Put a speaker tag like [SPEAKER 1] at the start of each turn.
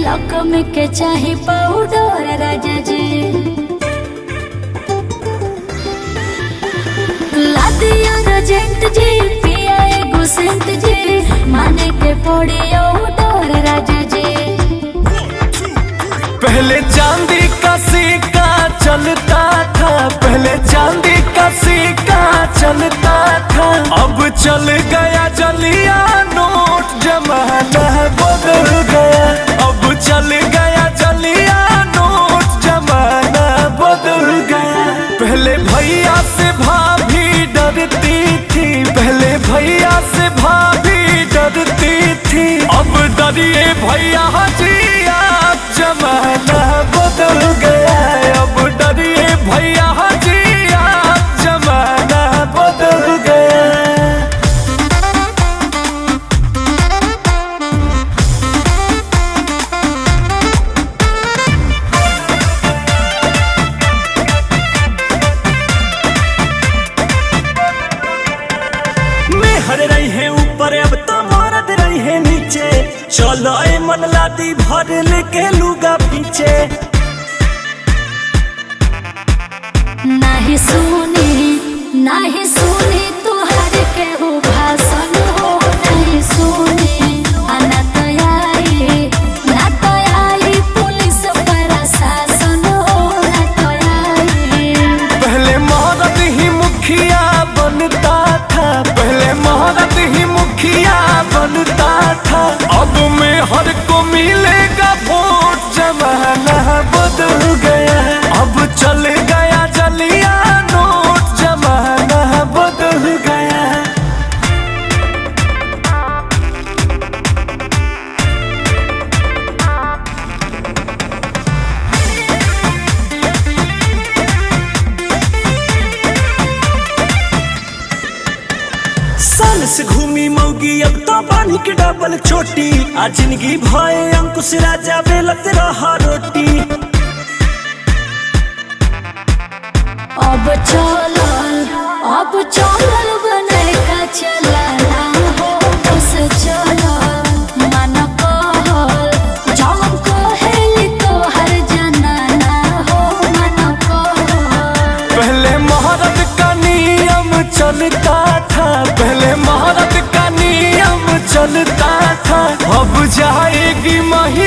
[SPEAKER 1] लकमी के चाही पाउडर राजा जी लादिया रजेंट जी पिया एगो सेंट जी माने के पड़ी डर राजा जी।
[SPEAKER 2] पहले चांदी का सिक्का चलता था, पहले चांदी का सिक्का चलता था, अब चल गया जलिया नोट जमाना बदल गया, अब चल गया जलिया नोट जमाना बदल गया। पहले भैया से भाभी डरती थी, पहले भैया से भाभी डरती थी, अब डरिए भैया जी आप जमाना बदल गया, अब डरिए भैया जी आप जमाना बदल गया। हर रही है ऊपर अब तो मरद रही है नीचे, चलो मन लादी भर लेके लूगा पीछे।
[SPEAKER 1] नहीं सुनी तुहर के हो भाषण हो, नहीं सुनी ना तो आई पुलिस प्रशासन हो, ना तो आई।
[SPEAKER 2] पहले मरद ही मुखिया बनता था, पहले मरद ही मुखिया बनता था, अब में हर को मिलेगा वोट जमाना बदल गया, अब चल गया जलिया नोट जमाना बदल गया। साल से घूमी मौगी अब तो बानी के डबल छोटी, आ जिंदगी भय अंकुश राजा बेलत रहा रोटी।
[SPEAKER 1] अब चलल बने का चलना हो, बस चलो मन कहल जौन कहेली तो हर जनाना हो, मन कहल।
[SPEAKER 2] पहले महारत का नियम चलता था, पहले महारत का नियम चलता था, अब जाएगी महिला